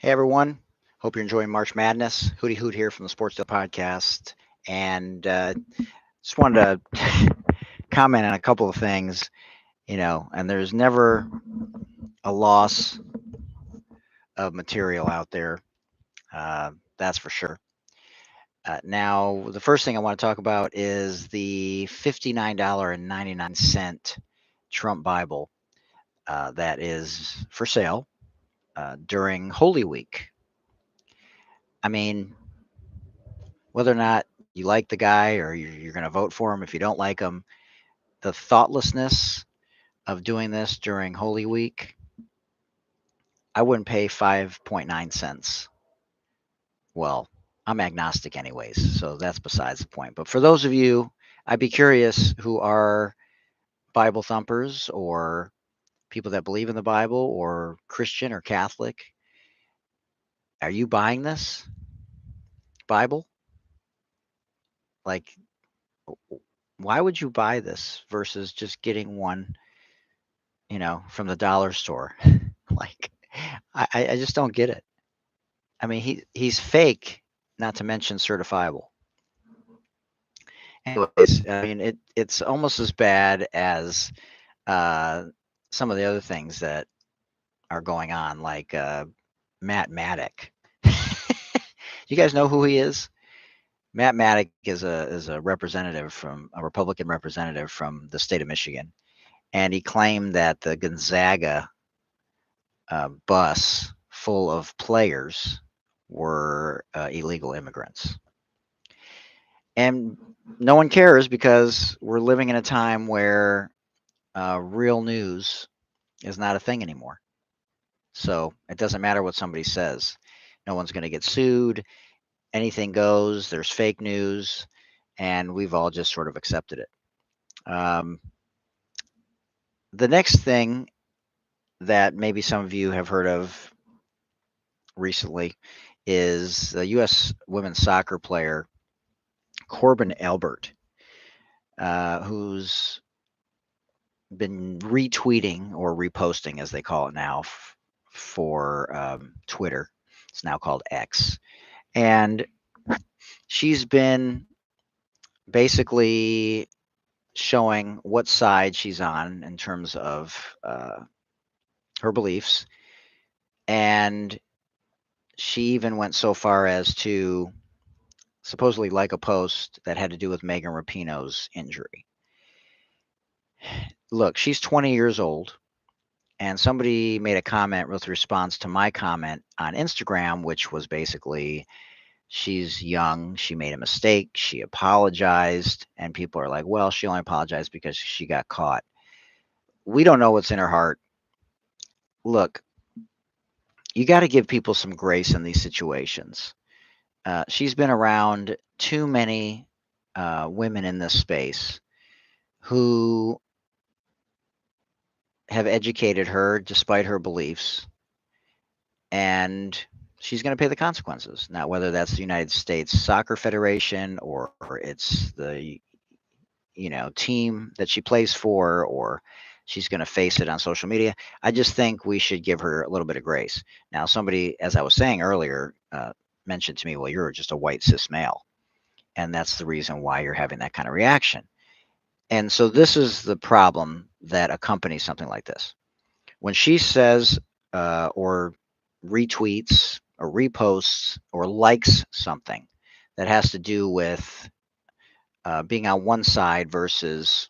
Hey everyone, hope you're enjoying March Madness. Hootie Hoot here from the Sports Deal Podcast, and just wanted to comment on a couple of things. And there's never a loss of material out there, that's for sure. Now, the first thing I want to talk about is the $59.99 Trump Bible that is for sale during Holy Week. I mean, whether or not you like the guy or you're going to vote for him if you don't like him, the thoughtlessness of doing this during Holy Week, I wouldn't pay 5.9 cents. Well, I'm agnostic anyways, so that's besides the point. But for those of you, I'd be curious who are Bible thumpers or people that believe in the Bible or Christian or Catholic. Are you buying this Bible? Like, why would you buy this versus just getting one, from the dollar store? Like, I just don't get it. I mean, he's fake, not to mention certifiable. Anyways, I mean, it's almost as bad as uh, some of the other things that are going on, like Matt Maddock. You guys know who he is? Matt Maddock is a representative from a Republican representative from the state of Michigan, and he claimed that the Gonzaga bus full of players were illegal immigrants. And no one cares because we're living in a time where real news is not a thing anymore. So it doesn't matter what somebody says. No one's going to get sued. Anything goes. There's fake news. And we've all just sort of accepted it. Um, the next thing that maybe some of you have heard of recently is the U.S. women's soccer player Corbin Albert, who's been retweeting or reposting, as they call it now, for Twitter. It's now called X. And she's been basically showing what side she's on in terms of her beliefs. And she even went so far as to supposedly like a post that had to do with Megan Rapinoe's injury. Look, she's 20 years old. And somebody made a comment with response to my comment on Instagram, which was basically, she's young, she made a mistake, she apologized, and people are like, well, she only apologized because she got caught. We don't know what's in her heart. Look, you got to give people some grace in these situations. She's been around too many women in this space who have educated her despite her beliefs, and she's going to pay the consequences. Now, whether that's the United States Soccer Federation or it's the team that she plays for, or she's going to face it on social media, I just think we should give her a little bit of grace. Now, somebody, as I was saying earlier, mentioned to me, well, you're just a white cis male, and that's the reason why you're having that kind of reaction. And so this is the problem that accompanies something like this. When she says or retweets or reposts or likes something that has to do with being on one side versus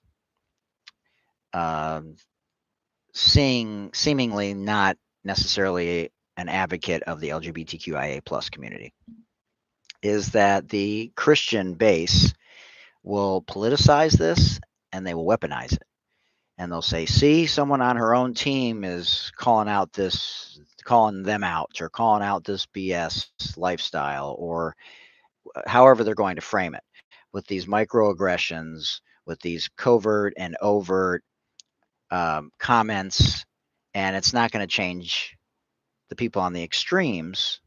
seemingly not necessarily an advocate of the LGBTQIA plus community, is that the Christian base will politicize this and they will weaponize it. And they'll say, see, someone on her own team is calling out this, calling them out, or calling out this BS lifestyle, or however they're going to frame it, with these microaggressions, with these covert and overt comments. And it's not going to change the people on the extremes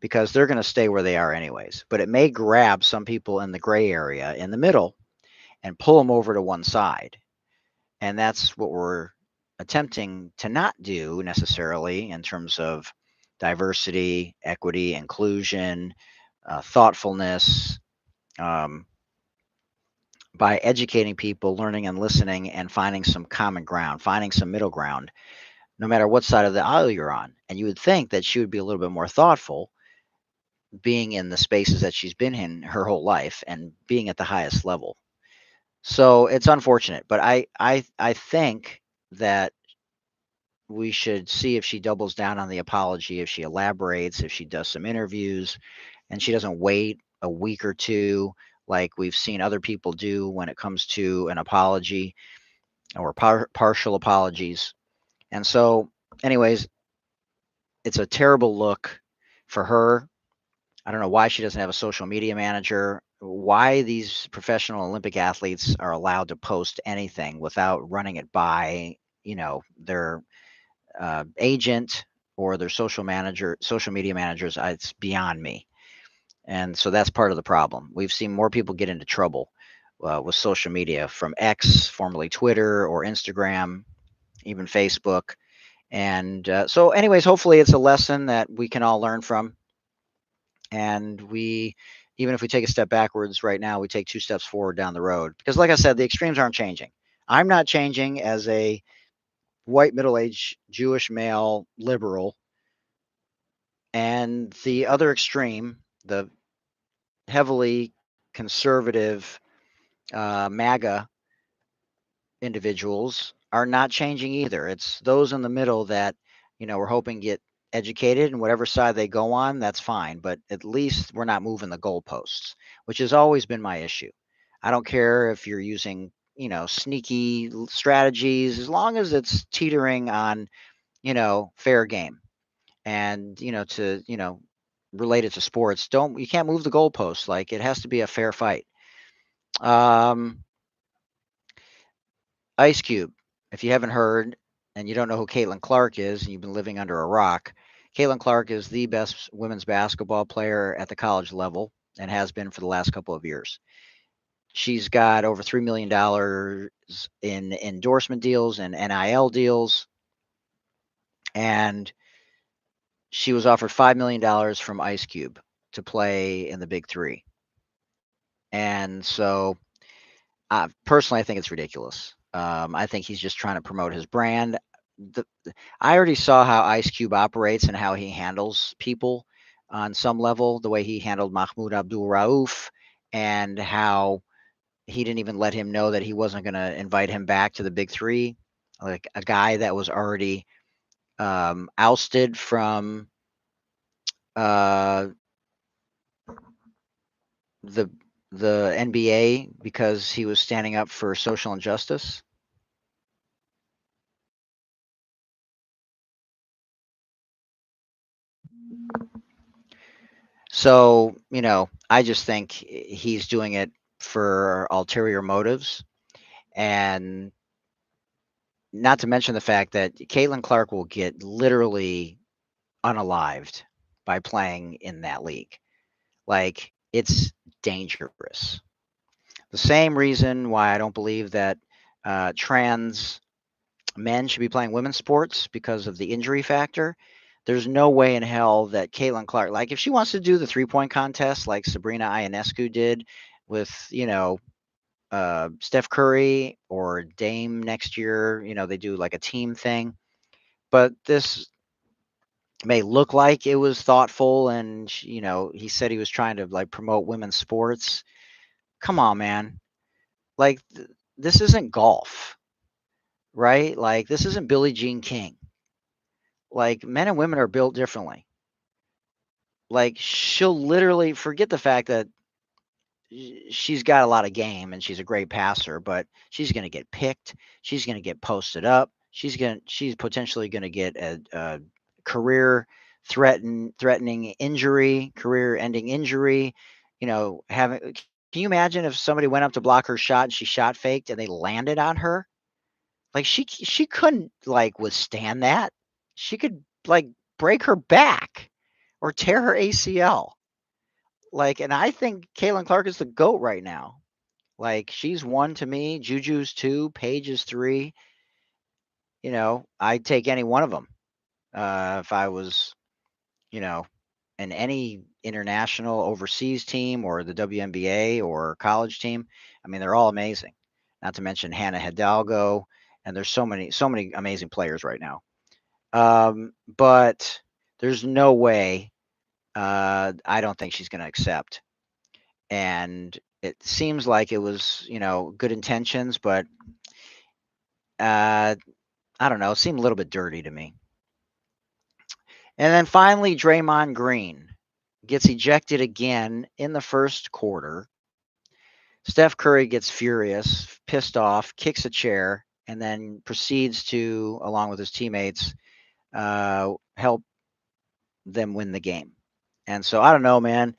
because they're going to stay where they are anyways. But it may grab some people in the gray area in the middle and pull them over to one side. And that's what we're attempting to not do necessarily in terms of diversity, equity, inclusion, thoughtfulness, um, by educating people, learning and listening, and finding some common ground, finding some middle ground, no matter what side of the aisle you're on. And you would think that she would be a little bit more thoughtful, being in the spaces that she's been in her whole life and being at the highest level. So it's unfortunate, but I think that we should see if she doubles down on the apology, if she elaborates, if she does some interviews, and she doesn't wait a week or two like we've seen other people do when it comes to an apology or partial apologies. And so, anyways, it's a terrible look for her. I don't know why she doesn't have a social media manager, why these professional Olympic athletes are allowed to post anything without running it by, their agent or their social media managers. It's beyond me. And so that's part of the problem. We've seen more people get into trouble with social media from X, formerly Twitter, or Instagram, even Facebook. And so, anyways, hopefully it's a lesson that we can all learn from. And even if we take a step backwards right now, we take two steps forward down the road. Because, like I said, the extremes aren't changing. I'm not changing as a white middle-aged Jewish male liberal. And the other extreme, the heavily conservative MAGA individuals, are not changing either. It's those in the middle that, we're hoping get educated, and whatever side they go on, that's fine. But at least we're not moving the goalposts, which has always been my issue. I don't care if you're using, sneaky strategies, as long as it's teetering on, fair game. And, to, relate it to sports, you can't move the goalposts. Like, it has to be a fair fight. Um, Ice Cube, if you haven't heard and you don't know who Caitlin Clark is and you've been living under a rock, Caitlin Clark is the best women's basketball player at the college level and has been for the last couple of years. She's got over $3 million in endorsement deals and NIL deals, and she was offered $5 million from Ice Cube to play in the Big Three. And so, personally, I think it's ridiculous. I think he's just trying to promote his brand. I already saw how Ice Cube operates and how he handles people on some level, the way he handled Mahmoud Abdul Rauf, and how he didn't even let him know that he wasn't going to invite him back to the Big Three, like a guy that was already ousted from uh, the the NBA because he was standing up for social injustice. So, I just think he's doing it for ulterior motives. And not to mention the fact that Caitlin Clark will get literally unalived by playing in that league. Like, it's dangerous. The same reason why I don't believe that trans men should be playing women's sports, because of the injury factor. There's no way in hell that Caitlin Clark, like, if she wants to do the 3-point contest like Sabrina Ionescu did with, Steph Curry or Dame next year, they do like a team thing. But this may look like it was thoughtful, and he said he was trying to like promote women's sports. Come on, man. Like, this isn't golf, right? Like, this isn't Billie Jean King. Like, men and women are built differently. Like, she'll literally forget the fact that she's got a lot of game and she's a great passer, but she's going to get picked. She's going to get posted up. She's potentially going to get a career threatening injury, career-ending injury. Can you imagine if somebody went up to block her shot and she shot faked and they landed on her? Like, she couldn't like withstand that. She could like break her back or tear her ACL. Like, and I think Caitlin Clark is the GOAT right now. Like, she's one to me, Juju's two, Paige is three. I'd take any one of them if I was you know, in any international overseas team or the WNBA or college team. I mean, they're all amazing. Not to mention Hannah Hidalgo, and there's so many amazing players right now. But there's no way. I don't think she's going to accept. And it seems like it was, good intentions, but uh, I don't know. It seemed a little bit dirty to me. And then finally, Draymond Green gets ejected again in the first quarter. Steph Curry gets furious, pissed off, kicks a chair, and then proceeds to, along with his teammates, help them win the game. And so I don't know, man.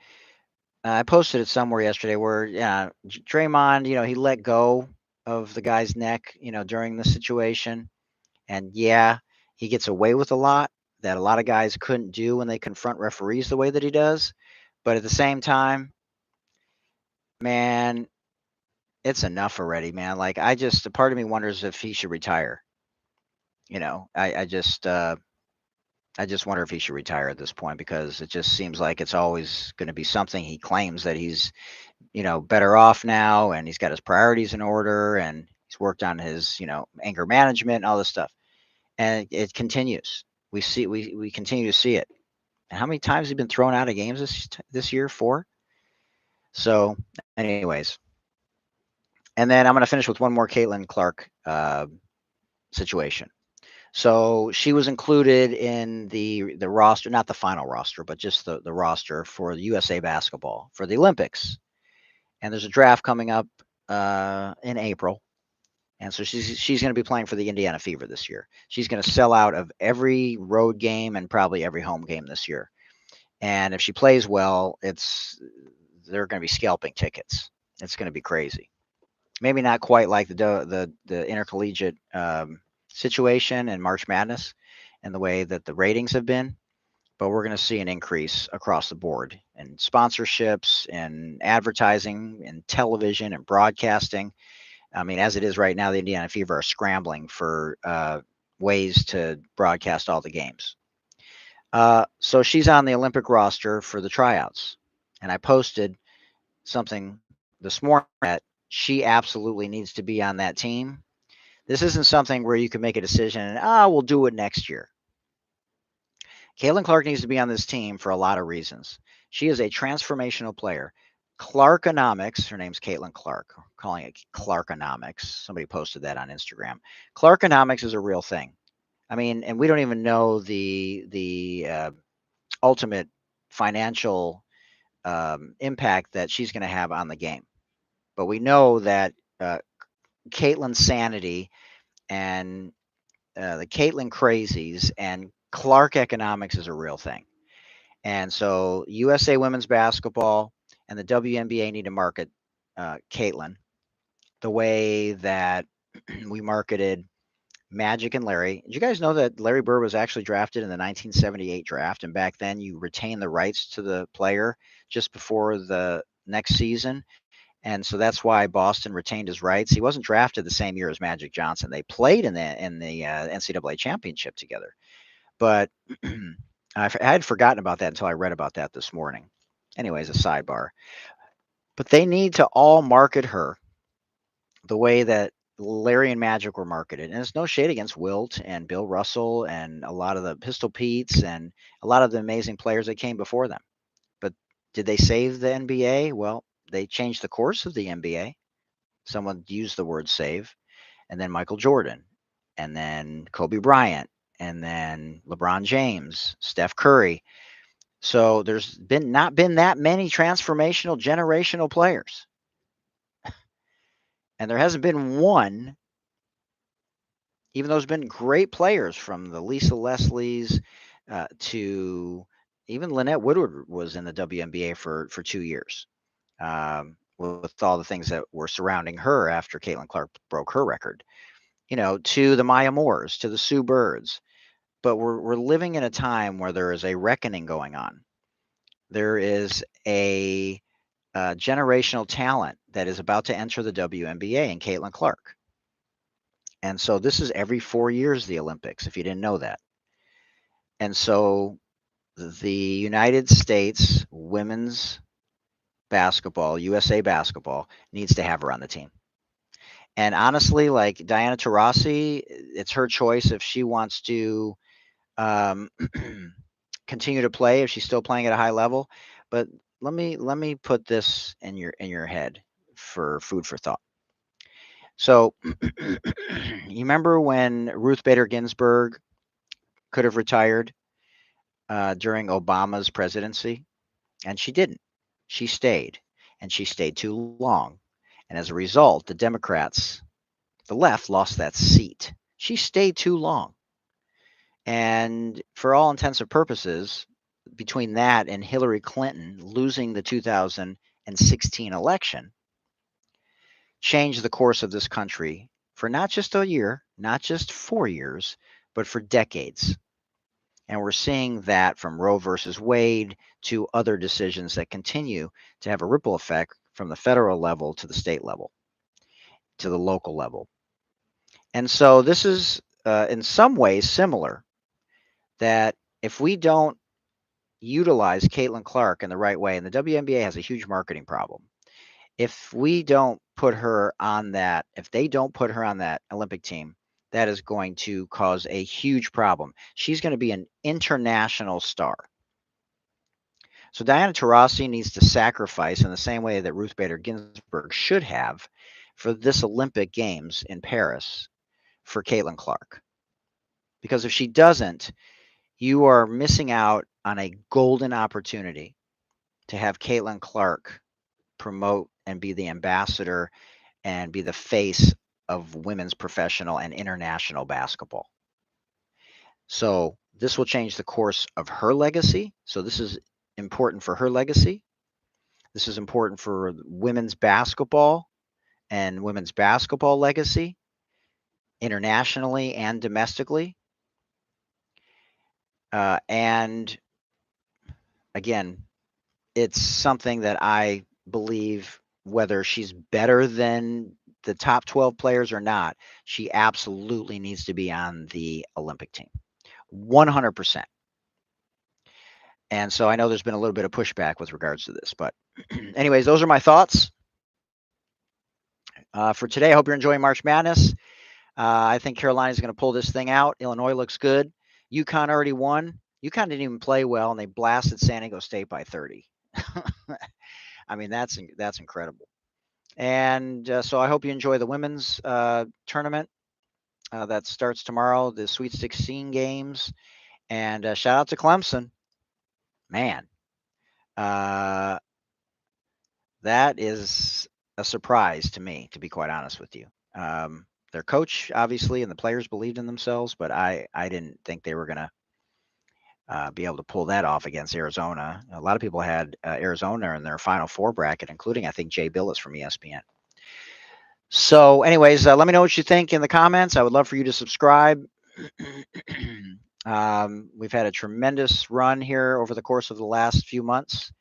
I posted it somewhere yesterday where, yeah, Draymond, he let go of the guy's neck, during the situation. And yeah, he gets away with a lot that a lot of guys couldn't do when they confront referees the way that he does. But at the same time, man, it's enough already, man. Like a part of me wonders if he should retire. I just wonder if he should retire at this point because it just seems like it's always going to be something. He claims that he's, better off now and he's got his priorities in order and he's worked on his, anger management and all this stuff. And it continues. We continue to see it. And how many times has he been thrown out of games this year? 4. So, anyways, and then I'm going to finish with one more Caitlin Clark situation. So she was included in the roster, not the final roster, but just the roster for the USA basketball for the Olympics. And there's a draft coming up in April. And so she's going to be playing for the Indiana Fever this year. She's going to sell out of every road game and probably every home game this year. And if she plays well, they're going to be scalping tickets. It's going to be crazy. Maybe not quite like the intercollegiate situation in March Madness and the way that the ratings have been, but we're going to see an increase across the board in sponsorships and advertising and television and broadcasting. I mean, as it is right now, the Indiana Fever are scrambling for ways to broadcast all the games. So she's on the Olympic roster for the tryouts. And I posted something this morning that she absolutely needs to be on that team. This isn't something where you can make a decision and, we'll do it next year. Caitlin Clark needs to be on this team for a lot of reasons. She is a transformational player. Clarkonomics, her name's Caitlin Clark, calling it Clarkonomics. Somebody posted that on Instagram. Clarkonomics is a real thing. I mean, and we don't even know the ultimate financial impact that she's going to have on the game. But we know that Caitlin's sanity and the Caitlin crazies and Clark economics is a real thing. And so USA women's basketball and the WNBA need to market Caitlin the way that we marketed Magic and Larry. Did you guys know that Larry Bird was actually drafted in the 1978 draft? And back then you retain the rights to the player just before the next season. And so that's why Boston retained his rights. He wasn't drafted the same year as Magic Johnson. They played in the NCAA championship together. But I had forgotten about that until I read about that this morning. Anyways, a sidebar. But they need to all market her the way that Larry and Magic were marketed. And it's no shade against Wilt and Bill Russell and a lot of the Pistol Petes and a lot of the amazing players that came before them. But did they save the NBA? Well, they changed the course of the NBA. Someone used the word save. And then Michael Jordan. And then Kobe Bryant. And then LeBron James, Steph Curry. So there's not been that many transformational generational players. And there hasn't been one, even though there's been great players from the Lisa Leslies to even Lynette Woodward was in the WNBA for 2 years with all the things that were surrounding her after Caitlin Clark broke her record, to the Maya Moores, to the Sue Birds. But we're living in a time where there is a reckoning going on. There is a generational talent that is about to enter the WNBA in Caitlin Clark. And so this is every 4 years, the Olympics, if you didn't know that. And so the United States women's basketball, USA basketball, needs to have her on the team. And honestly, like Diana Taurasi, it's her choice if she wants to um, continue to play, if she's still playing at a high level. But let me put this in your head for food for thought. So, you remember when Ruth Bader Ginsburg could have retired during Obama's presidency, and she didn't. She stayed, and she stayed too long. And as a result, the Democrats, the left, lost that seat. She stayed too long. And for all intents and purposes, between that and Hillary Clinton losing the 2016 election, changed the course of this country for not just a year, not just 4 years, but for decades. And we're seeing that from Roe versus Wade to other decisions that continue to have a ripple effect from the federal level to the state level to the local level. And so this is in some ways similar, that if we don't utilize Caitlin Clark in the right way, and the WNBA has a huge marketing problem, if we don't put her on that, if they don't put her on that Olympic team, that is going to cause a huge problem. She's going to be an international star. So Diana Taurasi needs to sacrifice in the same way that Ruth Bader Ginsburg should have for this Olympic Games in Paris for Caitlin Clark. Because if she doesn't, you are missing out on a golden opportunity to have Caitlin Clark promote and be the ambassador and be the face of women's professional and international basketball. So this will change the course of her legacy. So this is important for her legacy. This is important for women's basketball and women's basketball legacy internationally and domestically. And again, it's something that I believe, whether she's better than the top 12 players or not, she absolutely needs to be on the Olympic team. 100%. And so I know there's been a little bit of pushback with regards to this. But, anyways, those are my thoughts for today. I hope you're enjoying March Madness. I think Carolina's going to pull this thing out. Illinois looks good. UConn already won. UConn didn't even play well, and they blasted San Diego State by 30. I mean, that's incredible. And so I hope you enjoy the women's tournament that starts tomorrow, the Sweet 16 games. And shout out to Clemson. Man, that is a surprise to me, to be quite honest with you. Their coach, obviously, and the players believed in themselves, but I didn't think they were going to be able to pull that off against Arizona. A lot of people had Arizona in their Final Four bracket, including, I think, Jay Billis from ESPN. So, anyways, let me know what you think in the comments. I would love for you to subscribe. We've had a tremendous run here over the course of the last few months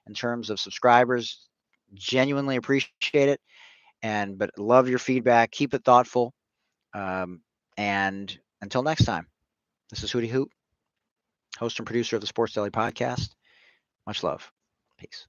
in terms of subscribers. Genuinely appreciate it, but love your feedback. Keep it thoughtful. And until next time, this is Hootie Hoop, host and producer of the Sports Daily Podcast. Much love. Peace.